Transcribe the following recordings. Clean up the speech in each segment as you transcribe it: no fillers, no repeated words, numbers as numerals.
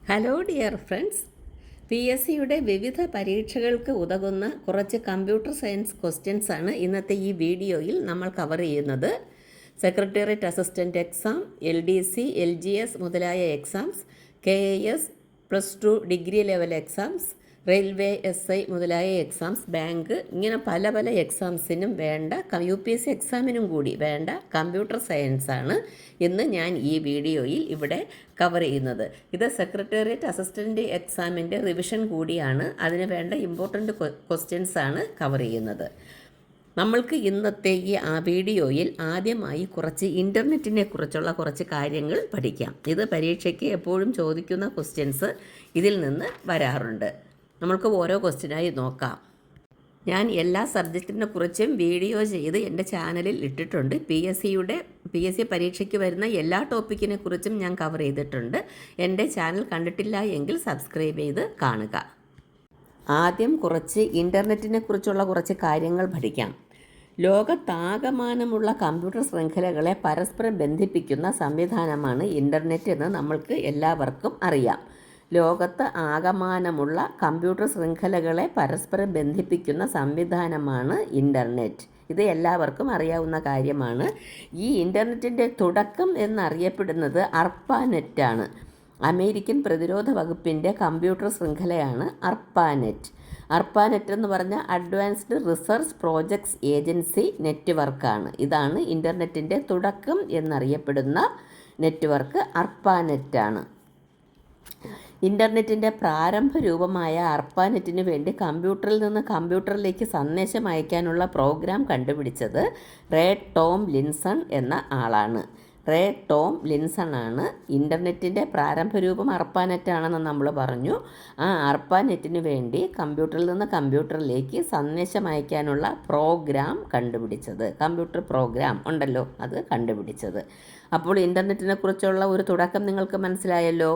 Hello dear friends, PSCയുടെ വിവിധ പരീക്ഷകൾക്ക് ഉതകുന്ന കുറച്ച് കമ്പ്യൂട്ടർ സയൻസ് ക്വസ്റ്റ്യൻസ് ആണ് ഇന്നത്തെ ഈ വീഡിയോയിൽ നമ്മൾ കവർ ചെയ്യുന്നത്. Secretariat assistant exam, LDC, LGS മുതലായ exams, KIS, +2 degree level exams, railway SI മുതലായ എക്സാംസ്, ബാങ്ക്, ഇങ്ങനെ പല പല എക്സാംസിനും വേണ്ട UPSC എക്സാമിനും കൂടി വേണ്ട കമ്പ്യൂട്ടർ സയൻസ് ആണ് ഇന്ന് ഞാൻ ഈ വീഡിയോയിൽ ഇവിടെ കവർ ചെയ്യുന്നത്. ഇത് സെക്രട്ടേറിയറ്റ് അസിസ്റ്റൻ്റ് എക്സാമിൻ്റെ റിവിഷൻ കൂടിയാണ്. അതിന് വേണ്ട ഇമ്പോർട്ടൻ്റ് ക്വസ്റ്റ്യൻസ് ആണ് കവർ ചെയ്യുന്നത്. നമ്മൾക്ക് ഇന്നത്തെ ഈ വീഡിയോയിൽ ആദ്യമായി കുറച്ച് ഇൻ്റർനെറ്റിനെ കുറിച്ചുള്ള കുറച്ച് കാര്യങ്ങൾ പഠിക്കാം. ഇത് പരീക്ഷയ്ക്ക് എപ്പോഴും ചോദിക്കുന്ന ക്വസ്റ്റ്യൻസ് ഇതിൽ നിന്ന് വരാറുണ്ട്. നമ്മൾക്ക് ഓരോ ക്വസ്റ്റ്യനായി നോക്കാം. ഞാൻ എല്ലാ സബ്ജക്റ്റിനെ കുറിച്ചും വീഡിയോ ചെയ്ത് എൻ്റെ ചാനലിൽ ഇട്ടിട്ടുണ്ട്. PSC പരീക്ഷയ്ക്ക് വരുന്ന എല്ലാ ടോപ്പിക്കിനെ കുറിച്ചും ഞാൻ കവർ ചെയ്തിട്ടുണ്ട്. എൻ്റെ ചാനൽ കണ്ടിട്ടില്ല എങ്കിൽ സബ്സ്ക്രൈബ് ചെയ്ത് കാണുക. ആദ്യം കുറച്ച് ഇൻ്റർനെറ്റിനെ കുറിച്ചുള്ള കുറച്ച് കാര്യങ്ങൾ പഠിക്കാം. ലോകത്താകമാനമുള്ള കമ്പ്യൂട്ടർ ശൃംഖലകളെ പരസ്പരം ബന്ധിപ്പിക്കുന്ന സംവിധാനമാണ് ഇൻ്റർനെറ്റ് എന്ന് നമ്മൾക്ക് എല്ലാവർക്കും അറിയാം. ലോകത്ത് ആകമാനമുള്ള കമ്പ്യൂട്ടർ ശൃംഖലകളെ പരസ്പരം ബന്ധിപ്പിക്കുന്ന സംവിധാനമാണ് ഇൻ്റർനെറ്റ്. ഇത് എല്ലാവർക്കും അറിയാവുന്ന കാര്യമാണ്. ഈ ഇൻ്റർനെറ്റിൻ്റെ തുടക്കം എന്നറിയപ്പെടുന്നത് അർപ്പാനെറ്റാണ്. അമേരിക്കൻ പ്രതിരോധ വകുപ്പിൻ്റെ കമ്പ്യൂട്ടർ ശൃംഖലയാണ് അർപ്പാനെറ്റ്. അർപ്പാനെറ്റ് എന്ന് പറഞ്ഞാൽ അഡ്വാൻസ്ഡ് റിസർച്ച് പ്രോജക്ട്സ് ഏജൻസി നെറ്റ്വർക്കാണ്. ഇതാണ് ഇൻ്റർനെറ്റിൻ്റെ തുടക്കം എന്നറിയപ്പെടുന്ന നെറ്റ്വർക്ക് അർപ്പാനെറ്റാണ്. ഇൻ്റർനെറ്റിൻ്റെ പ്രാരംഭ രൂപമായ അർപ്പാനെറ്റിന് വേണ്ടി കമ്പ്യൂട്ടറിൽ നിന്ന് കമ്പ്യൂട്ടറിലേക്ക് സന്ദേശം അയക്കാനുള്ള പ്രോഗ്രാം കണ്ടുപിടിച്ചത് റേ ടോം ലിൻസൺ എന്ന ആളാണ്. റേ ടോം ലിൻസൺ ആണ് ഇൻ്റർനെറ്റിൻ്റെ പ്രാരംഭ രൂപം അർപ്പാനെറ്റാണെന്ന് നമ്മൾ പറഞ്ഞു. ആ അർപ്പാനെറ്റിന് വേണ്ടി കമ്പ്യൂട്ടറിൽ നിന്ന് കമ്പ്യൂട്ടറിലേക്ക് സന്ദേശം അയക്കാനുള്ള പ്രോഗ്രാം കണ്ടുപിടിച്ചത്. കമ്പ്യൂട്ടർ പ്രോഗ്രാം ഉണ്ടല്ലോ, അത് കണ്ടുപിടിച്ചത്. അപ്പോൾ ഇൻ്റർനെറ്റിനെ കുറിച്ചുള്ള ഒരു തുടക്കം നിങ്ങൾക്ക് മനസ്സിലായല്ലോ.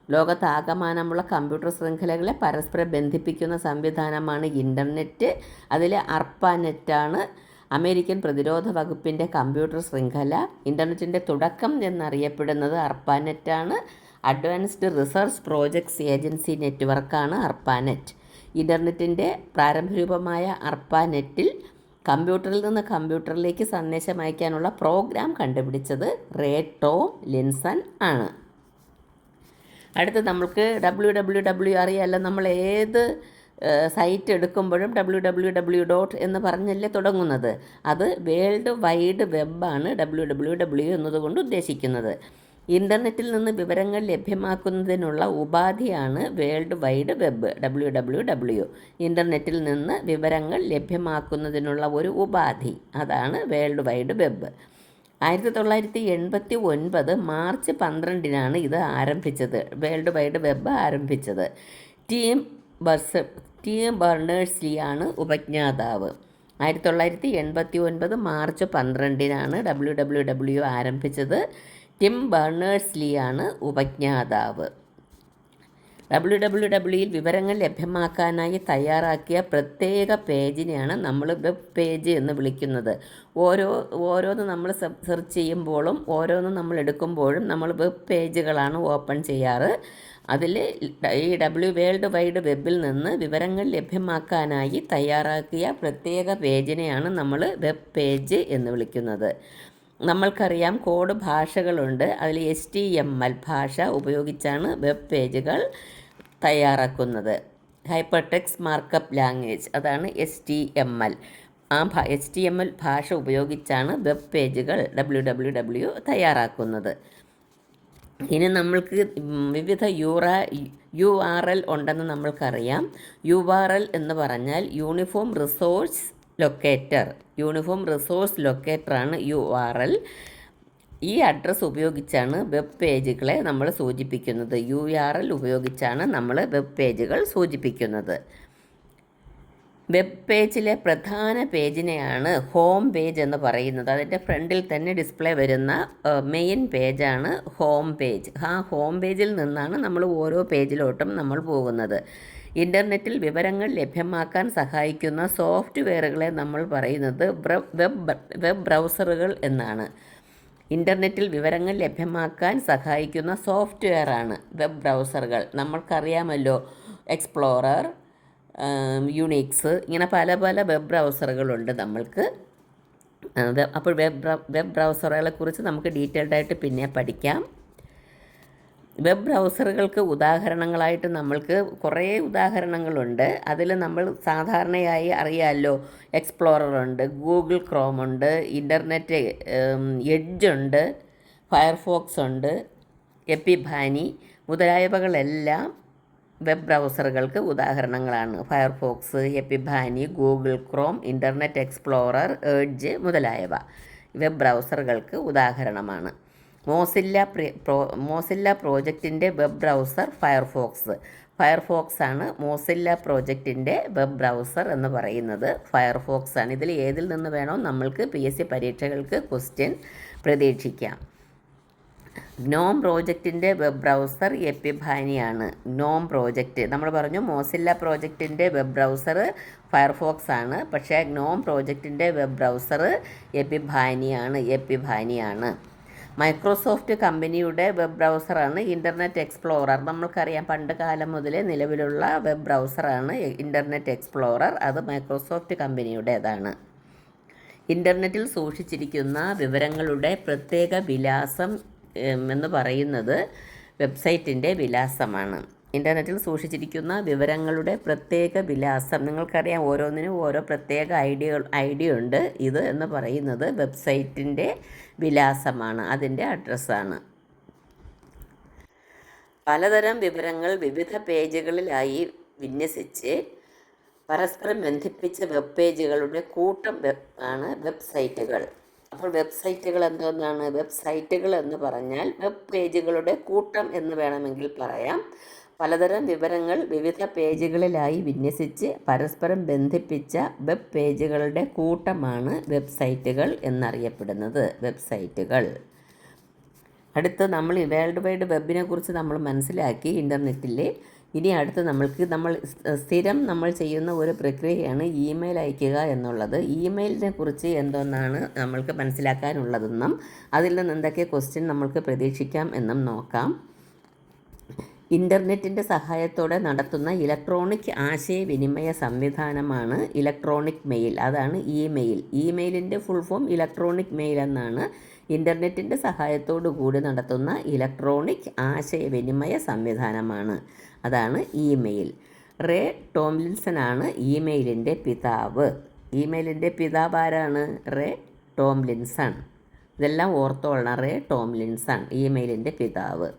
ലോകത്താകമാനമുള്ള കമ്പ്യൂട്ടർ ശൃംഖലകളെ പരസ്പരം ബന്ധിപ്പിക്കുന്ന സംവിധാനമാണ് ഇൻ്റർനെറ്റ്. അതിൽ അർപ്പാനെറ്റാണ് അമേരിക്കൻ പ്രതിരോധ വകുപ്പിൻ്റെ കമ്പ്യൂട്ടർ ശൃംഖല. ഇൻ്റർനെറ്റിൻ്റെ തുടക്കം എന്നറിയപ്പെടുന്നത് അർപ്പാനെറ്റാണ്. അഡ്വാൻസ്ഡ് റിസർച്ച് പ്രോജക്ട്സ് ഏജൻസി നെറ്റ്വർക്കാണ് അർപ്പാനെറ്റ്. ഇൻ്റർനെറ്റിൻ്റെ പ്രാരംഭരൂപമായ അർപ്പാനെറ്റിൽ കമ്പ്യൂട്ടറിൽ നിന്ന് കമ്പ്യൂട്ടറിലേക്ക് സന്ദേശം അയക്കാനുള്ള പ്രോഗ്രാം കണ്ടുപിടിച്ചത് റേ ടോം ലിൻസൺ ആണ്. അടുത്ത് നമുക്ക് www അറിയാമല്ലോ. നമ്മൾ ഏത് സൈറ്റ് എടുക്കുമ്പോഴും www. എന്ന് പറഞ്ഞല്ലേ തുടങ്ങുന്നത്. അത് വേൾഡ് വൈഡ് വെബാണ് www എന്നതുകൊണ്ട് ഉദ്ദേശിക്കുന്നത്. ഇൻ്റർനെറ്റിൽ നിന്ന് വിവരങ്ങൾ ലഭ്യമാക്കുന്നതിനുള്ള ഉപാധിയാണ് വേൾഡ് വൈഡ് വെബ് www. ഇൻ്റർനെറ്റിൽ നിന്ന് വിവരങ്ങൾ ലഭ്യമാക്കുന്നതിനുള്ള ഒരു ഉപാധി, അതാണ് വേൾഡ് വൈഡ് വെബ്. 1989 മാർച്ച് 12-നാണ് ഇത് ആരംഭിച്ചത്. വേൾഡ് വൈഡ് വെബ് ആരംഭിച്ചത്. ടീം ബെർണേഴ്സ്-ലീ ആണ് ഉപജ്ഞാതാവ്. 1989 മാർച്ച് 12-നാണ് www ആരംഭിച്ചത്. ടിം ബെർണേഴ്സ്-ലീ ആണ് ഉപജ്ഞാതാവ്. wwwയിൽ വിവരങ്ങൾ ലഭ്യമാക്കാനായി തയ്യാറാക്കിയ പ്രത്യേക പേജിനെയാണ് നമ്മൾ വെബ് പേജ് എന്ന് വിളിക്കുന്നത്. ഓരോന്ന് നമ്മൾ സെർച്ച് ചെയ്യുമ്പോഴും ഓരോന്നും നമ്മൾ എടുക്കുമ്പോഴും നമ്മൾ വെബ് പേജുകളാണ് ഓപ്പൺ ചെയ്യാറ്. അതിൽ ഈ വേൾഡ് വൈഡ് വെബിൽ നിന്ന് വിവരങ്ങൾ ലഭ്യമാക്കാനായി തയ്യാറാക്കിയ പ്രത്യേക പേജിനെയാണ് നമ്മൾ വെബ് പേജ് എന്ന് വിളിക്കുന്നത്. നമ്മൾക്കറിയാം കോഡ് ഭാഷകളുണ്ട്. അതിൽ HTML ഭാഷ ഉപയോഗിച്ചാണ് വെബ് പേജുകൾ തയ്യാറാക്കുന്നത്. ഹൈപ്പർ ടെക്സ്റ്റ് മാർക്കപ്പ് ലാംഗ്വേജ്, അതാണ് HTML. ആ HTML ഭാഷ ഉപയോഗിച്ചാണ് വെബ് പേജുകൾ www തയ്യാറാക്കുന്നത്. ഇനി നമ്മൾക്ക് വിവിധ URL ഉണ്ടെന്ന് നമ്മൾക്കറിയാം. URL എന്ന് പറഞ്ഞാൽ യൂണിഫോം റിസോഴ്സ് ലൊക്കേറ്ററാണ് URL. ഈ അഡ്രസ്സ് ഉപയോഗിച്ചാണ് വെബ് പേജുകളെ നമ്മൾ സൂചിപ്പിക്കുന്നത്. URL ഉപയോഗിച്ചാണ് നമ്മൾ വെബ് പേജുകൾ സൂചിപ്പിക്കുന്നത്. വെബ് പേജിലെ പ്രധാന പേജിനെയാണ് ഹോം പേജ് എന്ന് പറയുന്നത്. അതിൻ്റെ ഫ്രണ്ടിൽ തന്നെ ഡിസ്പ്ലേ വരുന്ന മെയിൻ പേജാണ് ഹോം പേജ്. ആ ഹോം പേജിൽ നിന്നാണ് നമ്മൾ ഓരോ പേജിലോട്ടും നമ്മൾ പോകുന്നത്. ഇൻ്റർനെറ്റിൽ വിവരങ്ങൾ ലഭ്യമാക്കാൻ സഹായിക്കുന്ന സോഫ്റ്റ്വെയറുകളെ നമ്മൾ പറയുന്നത് വെബ് ബ്രൗസറുകൾ എന്നാണ്. ഇൻ്റർനെറ്റിൽ വിവരങ്ങൾ ലഭ്യമാക്കാൻ സഹായിക്കുന്ന സോഫ്റ്റ്വെയറാണ് വെബ് ബ്രൗസറുകൾ. നമ്മൾക്കറിയാമല്ലോ, എക്സ്പ്ലോറർ, യുണിക്സ്, ഇങ്ങനെ പല പല വെബ് ബ്രൗസറുകളുണ്ട് നമ്മൾക്ക്. അപ്പോൾ വെബ് ബ്രൗസറുകളെക്കുറിച്ച് നമുക്ക് ഡീറ്റെയിൽഡായിട്ട് പിന്നെ പഠിക്കാം. വെബ് ബ്രൗസറുകൾക്ക് ഉദാഹരണങ്ങളായിട്ട് നമ്മൾക്ക് കുറേ ഉദാഹരണങ്ങളുണ്ട്. അതിൽ നമ്മൾ സാധാരണയായി അറിയാമല്ലോ, എക്സ്പ്ലോറർ ഉണ്ട്, ഗൂഗിൾ ക്രോം ഉണ്ട്, ഇൻ്റർനെറ്റ് എഡ്ജ് ഉണ്ട്, ഫയർഫോക്സ് ഉണ്ട്, എപ്പിഫാനി മുതലായവകളെല്ലാം വെബ് ബ്രൗസറുകൾക്ക് ഉദാഹരണങ്ങളാണ്. Firefox, Epiphany, Google Chrome, internet explorer, edge മുതലായവ വെബ് ബ്രൗസറുകൾക്ക് ഉദാഹരണമാണ്. മോസില്ല പ്രോജക്റ്റിൻ്റെ വെബ് ബ്രൗസർ ഫയർഫോക്സ് ആണ്. മോസില്ല പ്രോജക്റ്റിൻ്റെ വെബ് ബ്രൗസർ എന്ന് പറയുന്നത് ഫയർഫോക്സ് ആണ്. ഇതിൽ ഏതിൽ നിന്ന് വേണോ നമ്മൾക്ക് PSC പരീക്ഷകൾക്ക് ക്വസ്റ്റ്യൻ പ്രതീക്ഷിക്കാം. ഗ്നോം പ്രോജക്റ്റിൻ്റെ വെബ് ബ്രൗസർ എപ്പിഫാനിയാണ്. ഗ്നോം പ്രോജക്റ്റ് നമ്മൾ പറഞ്ഞു, മോസില്ല പ്രോജക്റ്റിൻ്റെ വെബ് ബ്രൗസർ ഫയർഫോക്സ് ആണ്. പക്ഷേ ഗ്നോം പ്രോജക്റ്റിൻ്റെ വെബ് ബ്രൗസർ എപ്പിഫാനിയാണ്. മൈക്രോസോഫ്റ്റ് കമ്പനിയുടെ വെബ് ബ്രൗസറാണ് ഇൻ്റർനെറ്റ് എക്സ്പ്ലോറർ. നമ്മൾക്കറിയാം, പണ്ട് കാലം മുതൽ നിലവിലുള്ള വെബ് ബ്രൗസറാണ് ഇൻ്റർനെറ്റ് എക്സ്പ്ലോറർ. അത് മൈക്രോസോഫ്റ്റ് കമ്പനിയുടേതാണ്. ഇൻ്റർനെറ്റിൽ സൂക്ഷിച്ചിരിക്കുന്ന വിവരങ്ങളുടെ പ്രത്യേക വിലാസം എന്ന് പറയുന്നത് വെബ്സൈറ്റിൻ്റെ വിലാസമാണ്. ഇൻ്റർനെറ്റിൽ സൂക്ഷിച്ചിരിക്കുന്ന വിവരങ്ങളുടെ പ്രത്യേക വിലാസം, നിങ്ങൾക്കറിയാം, ഓരോന്നിനും ഓരോ പ്രത്യേക ഐഡിയ ഉണ്ട്. ഇത് എന്ന് പറയുന്നത് വെബ്സൈറ്റിൻ്റെ വിലാസമാണ്, അതിൻ്റെ അഡ്രസ്സാണ്. പലതരം വിവരങ്ങൾ വിവിധ പേജുകളിലായി വിന്യസിച്ച് പരസ്പരം ബന്ധിപ്പിച്ച വെബ് പേജുകളുടെ കൂട്ടം ആണ് വെബ്സൈറ്റുകൾ. അപ്പോൾ വെബ്സൈറ്റുകൾ എന്തോന്നാണ്? വെബ്സൈറ്റുകൾ എന്ന് പറഞ്ഞാൽ വെബ് പേജുകളുടെ കൂട്ടം എന്ന് വേണമെങ്കിൽ പറയാം. പലതരം വിവരങ്ങൾ വിവിധ പേജുകളിലായി വിന്യസിച്ച് പരസ്പരം ബന്ധിപ്പിച്ച വെബ് പേജുകളുടെ കൂട്ടമാണ് വെബ്സൈറ്റുകൾ എന്നറിയപ്പെടുന്നത്. വെബ്സൈറ്റുകൾ. അടുത്ത് നമ്മൾ വേൾഡ് വൈഡ് വെബിനെ കുറിച്ച് നമ്മൾ മനസ്സിലാക്കി ഇൻ്റർനെറ്റിൽ. ഇനി അടുത്ത് നമ്മൾ സ്ഥിരം നമ്മൾ ചെയ്യുന്ന ഒരു പ്രക്രിയയാണ് ഇമെയിൽ അയക്കുക എന്നുള്ളത്. ഇമെയിലിനെ കുറിച്ച് എന്തോന്നാണ് നമ്മൾക്ക് മനസ്സിലാക്കാനുള്ളതെന്നും അതിൽ നിന്ന് എന്തൊക്കെ ക്വസ്റ്റ്യൻ നമ്മൾക്ക് പ്രതീക്ഷിക്കാം എന്നും നോക്കാം. ഇൻ്റർനെറ്റിൻ്റെ സഹായത്തോടെ നടത്തുന്ന ഇലക്ട്രോണിക് ആശയവിനിമയ സംവിധാനമാണ് ഇലക്ട്രോണിക് മെയിൽ. അതാണ് ഇമെയിൽ. ഇമെയിലിൻ്റെ ഫുൾ ഫോം ഇലക്ട്രോണിക് മെയിൽ എന്നാണ്. ഇൻ്റർനെറ്റിൻ്റെ സഹായത്തോടു കൂടി നടത്തുന്ന ഇലക്ട്രോണിക് ആശയവിനിമയ സംവിധാനമാണ്, അതാണ് ഇമെയിൽ. റേ ടോംലിൻസനാണ് ഇമെയിലിൻ്റെ പിതാവ്. ഇമെയിലിൻ്റെ പിതാവ് ആരാണ്? Ray Tomlinson. ഇതെല്ലാം ഓർത്തോളണം. റേ ടോംലിൻസൺ ഇമെയിലിൻ്റെ പിതാവ്.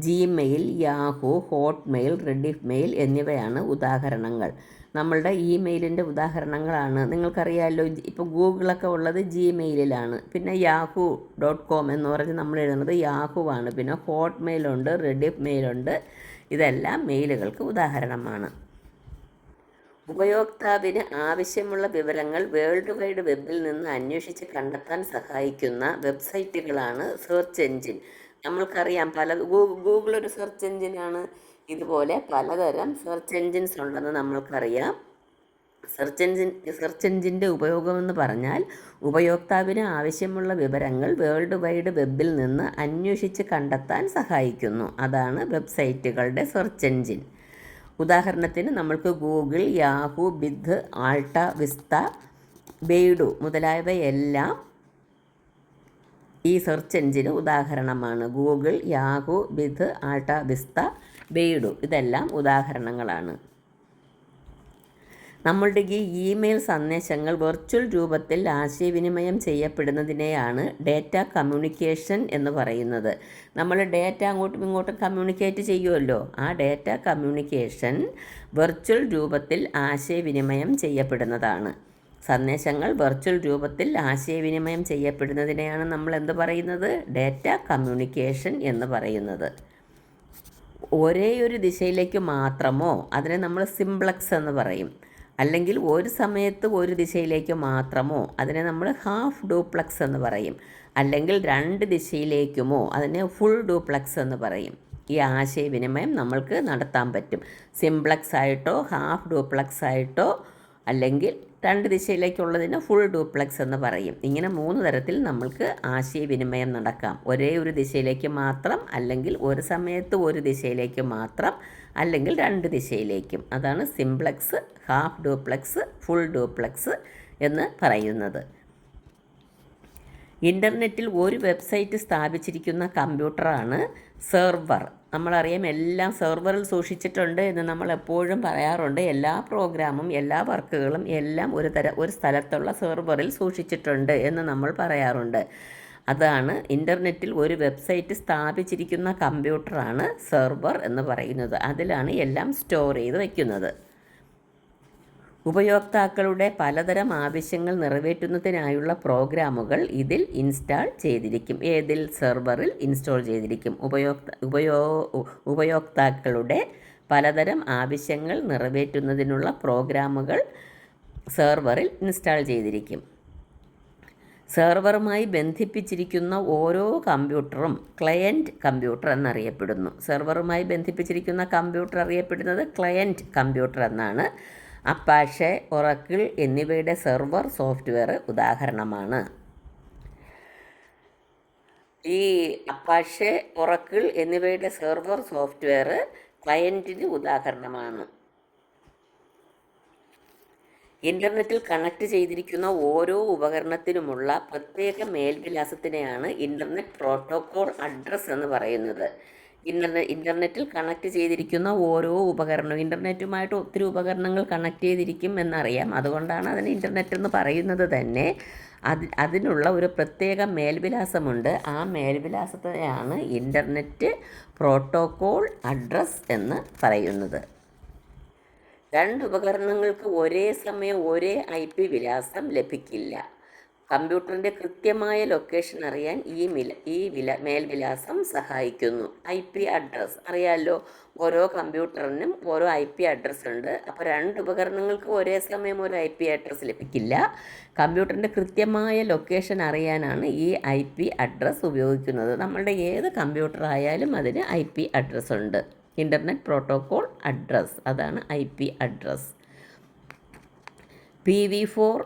ജിമെയിൽ, യാഹൂ, ഹോട്ട്മെയിൽ, റെഡിഫ്മെയിൽ എന്നിവയാണ് ഉദാഹരണങ്ങൾ. നമ്മളുടെ ഇമെയിലിൻ്റെ ഉദാഹരണങ്ങളാണ്. നിങ്ങൾക്കറിയാമല്ലോ, ഇപ്പോൾ ഗൂഗിളൊക്കെ ഉള്ളത് ജിമെയിലിലാണ്. പിന്നെ yahoo.com എന്ന് പറഞ്ഞ് നമ്മൾ എഴുതുന്നത് യാഹൂ ആണ്. പിന്നെ ഹോട്ട്മെയിലുണ്ട്, റെഡിഫ്മെയിലുണ്ട്. ഇതെല്ലാം മെയിലുകൾക്ക് ഉദാഹരണമാണ്. ഉപയോക്താവിന് ആവശ്യമുള്ള വിവരങ്ങൾ വേൾഡ് വൈഡ് വെബിൽ നിന്ന് അന്വേഷിച്ച് കണ്ടെത്താൻ സഹായിക്കുന്ന വെബ്സൈറ്റുകളാണ് സെർച്ച് എൻജിൻ. നമ്മൾക്കറിയാം, ഗൂഗിൾ ഒരു സെർച്ച് എൻജിനാണ്. ഇതുപോലെ പലതരം സെർച്ച് എൻജിൻസ് ഉണ്ടെന്ന് നമ്മൾക്കറിയാം. സെർച്ച് എൻജിൻ്റെ ഉപയോഗമെന്ന് പറഞ്ഞാൽ ഉപയോക്താവിന് ആവശ്യമുള്ള വിവരങ്ങൾ വേൾഡ് വൈഡ് വെബിൽ നിന്ന് അന്വേഷിച്ച് കണ്ടെത്താൻ സഹായിക്കുന്നു. അതാണ് വെബ്സൈറ്റുകളുടെ സെർച്ച് എൻജിൻ. ഉദാഹരണത്തിന് നമ്മൾക്ക് ഗൂഗിൾ, യാഹൂ, ബിദ്, ആൾട്ട വിസ്ത, ബെയ്ഡു മുതലായവയെല്ലാം ഈ സെർച്ച് എൻജിന് ഉദാഹരണമാണ്. ഗൂഗിൾ, യാഹൂ, ബിദ്, ആൾട്ട വിസ്ത, ബെയ്ഡു ഇതെല്ലാം ഉദാഹരണങ്ങളാണ്. നമ്മളുടെ ഈ ഇമെയിൽ സന്ദേശങ്ങൾ വെർച്വൽ രൂപത്തിൽ ആശയവിനിമയം ചെയ്യപ്പെടുന്നതിനെയാണ് ഡേറ്റ കമ്മ്യൂണിക്കേഷൻ എന്ന് പറയുന്നത്. നമ്മൾ ഡേറ്റ അങ്ങോട്ടും ഇങ്ങോട്ടും കമ്മ്യൂണിക്കേറ്റ് ചെയ്യുമല്ലോ. ആ ഡേറ്റ കമ്മ്യൂണിക്കേഷൻ വെർച്വൽ രൂപത്തിൽ ആശയവിനിമയം ചെയ്യപ്പെടുന്നതാണ്. സന്ദേശങ്ങൾ വെർച്വൽ രൂപത്തിൽ ആശയവിനിമയം ചെയ്യപ്പെടുന്നതിനെയാണ് നമ്മൾ എന്ത് പറയുന്നത്? ഡേറ്റ കമ്മ്യൂണിക്കേഷൻ എന്ന് പറയുന്നത്. ഒരേ ഒരു ദിശയിലേക്ക് മാത്രമോ, അതിനെ നമ്മൾ സിംപ്ലക്സ് എന്ന് പറയും. അല്ലെങ്കിൽ ഒരു സമയത്ത് ഒരു ദിശയിലേക്ക് മാത്രമോ, അതിനെ നമ്മൾ ഹാഫ് ഡ്യൂപ്ലക്സ് എന്ന് പറയും. അല്ലെങ്കിൽ രണ്ട് ദിശയിലേക്കുമോ, അതിനെ ഫുൾ ഡ്യൂപ്ലക്സ് എന്ന് പറയും. ഈ ആശയവിനിമയം നമ്മൾക്ക് നടത്താൻ പറ്റും. സിംപ്ലക്സ് ആയിട്ടോ ഹാഫ് ഡ്യൂപ്ലക്സ് ആയിട്ടോ അല്ലെങ്കിൽ 2 ദിശയിലേക്കുള്ളതിന് ഫുൾ ഡ്യൂപ്ലക്സ് എന്ന് പറയും. ഇങ്ങനെ 3 തരത്തിൽ നമ്മൾക്ക് ആശയവിനിമയം നടക്കാം. ഒരേ ഒരു ദിശയിലേക്ക് മാത്രം, അല്ലെങ്കിൽ ഒരു സമയത്ത് ഒരു ദിശയിലേക്ക് മാത്രം, അല്ലെങ്കിൽ 2 ദിശയിലേക്കും. അതാണ് simplex, half duplex, full duplex എന്ന് പറയുന്നത്. ഇൻ്റർനെറ്റിൽ ഒരു വെബ്സൈറ്റ് സ്ഥാപിച്ചിരിക്കുന്ന കമ്പ്യൂട്ടറാണ് സെർവർ. നമ്മളറിയാം, എല്ലാം സെർവറിൽ സൂക്ഷിച്ചിട്ടുണ്ട് എന്ന് നമ്മൾ എപ്പോഴും പറയാറുണ്ട്. എല്ലാ പ്രോഗ്രാമും എല്ലാ വർക്കുകളും എല്ലാം ഒരു സ്ഥലത്തുള്ള സെർവറിൽ സൂക്ഷിച്ചിട്ടുണ്ട് എന്ന് നമ്മൾ പറയാറുണ്ട്. അതാണ് ഇൻ്റർനെറ്റിൽ ഒരു വെബ്സൈറ്റ് സ്ഥാപിച്ചിരിക്കുന്ന കമ്പ്യൂട്ടറാണ് സെർവർ എന്ന് പറയുന്നത്. അതിലാണ് എല്ലാം സ്റ്റോർ ചെയ്ത് വയ്ക്കുന്നത്. ഉപയോക്താക്കളുടെ പലതരം ആവശ്യങ്ങൾ നിറവേറ്റുന്നതിനായുള്ള പ്രോഗ്രാമുകൾ ഇതിൽ ഇൻസ്റ്റാൾ ചെയ്തിരിക്കും. ഏതിൽ? സെർവറിൽ ഇൻസ്റ്റാൾ ചെയ്തിരിക്കും. ഉപയോക്താക്കളുടെ പലതരം ആവശ്യങ്ങൾ നിറവേറ്റുന്നതിനുള്ള പ്രോഗ്രാമുകൾ സെർവറിൽ ഇൻസ്റ്റാൾ ചെയ്തിരിക്കും. സെർവറുമായി ബന്ധിപ്പിച്ചിരിക്കുന്ന ഓരോ കമ്പ്യൂട്ടറും ക്ലയൻറ്റ് കമ്പ്യൂട്ടർ എന്നറിയപ്പെടുന്നു. സെർവറുമായി ബന്ധിപ്പിച്ചിരിക്കുന്ന കമ്പ്യൂട്ടർ അറിയപ്പെടുന്നത് ക്ലയൻറ്റ് കമ്പ്യൂട്ടർ എന്നാണ്. അപ്പാഷെ, ഒറക്കിൾ എന്നിവയുടെ സെർവർ സോഫ്റ്റ്വെയർ ഉദാഹരണമാണ്. ഈ അപ്പാഷെ, ഒറക്കിൾ എന്നിവയുടെ സെർവർ സോഫ്റ്റ്വെയർ ക്ലയൻറ്റിന് ഉദാഹരണമാണ്. ഇൻ്റർനെറ്റിൽ കണക്ട് ചെയ്തിരിക്കുന്ന ഓരോ ഉപകരണത്തിനുമുള്ള പ്രത്യേക മേൽവിലാസത്തിനെയാണ് ഇൻ്റർനെറ്റ് പ്രോട്ടോകോൾ അഡ്രസ്സ് എന്ന് പറയുന്നത്. ഇൻ്റർനെറ്റിൽ കണക്ട് ചെയ്തിരിക്കുന്ന ഓരോ ഉപകരണവും, ഇൻ്റർനെറ്റുമായിട്ട് ഒത്തിരി ഉപകരണങ്ങൾ കണക്ട് ചെയ്തിരിക്കും എന്നറിയാം, അതുകൊണ്ടാണ് അതിന് ഇൻ്റർനെറ്റ് എന്ന് പറയുന്നത് തന്നെ. അതിനുള്ള ഒരു പ്രത്യേക മേൽവിലാസമുണ്ട്. ആ മേൽവിലാസത്തെയാണ് ഇൻ്റർനെറ്റ് പ്രോട്ടോകോൾ അഡ്രസ്സ് എന്ന് പറയുന്നത്. 2 ഉപകരണങ്ങൾക്ക് ഒരേ സമയം ഒരേ IP വിലാസം ലഭിക്കില്ല. കമ്പ്യൂട്ടറിൻ്റെ കൃത്യമായ ലൊക്കേഷൻ അറിയാൻ ഈ മേൽവിലാസം സഹായിക്കുന്നു. IP അഡ്രസ്സ് അറിയാമല്ലോ, ഓരോ കമ്പ്യൂട്ടറിനും ഓരോ IP അഡ്രസ്സ് ഉണ്ട്. അപ്പോൾ 2 ഉപകരണങ്ങൾക്ക് ഒരേ സമയം ഒരു IP അഡ്രസ്സ് ലഭിക്കില്ല. കമ്പ്യൂട്ടറിൻ്റെ കൃത്യമായ ലൊക്കേഷൻ അറിയാനാണ് ഈ IP അഡ്രസ്സ് ഉപയോഗിക്കുന്നത്. നമ്മളുടെ ഏത് കമ്പ്യൂട്ടർ ആയാലും അതിന് IP അഡ്രസ്സ് ഉണ്ട്. ഇൻ്റർനെറ്റ് പ്രോട്ടോകോൾ അഡ്രസ്സ്, അതാണ് IP അഡ്രസ്സ്. PV4,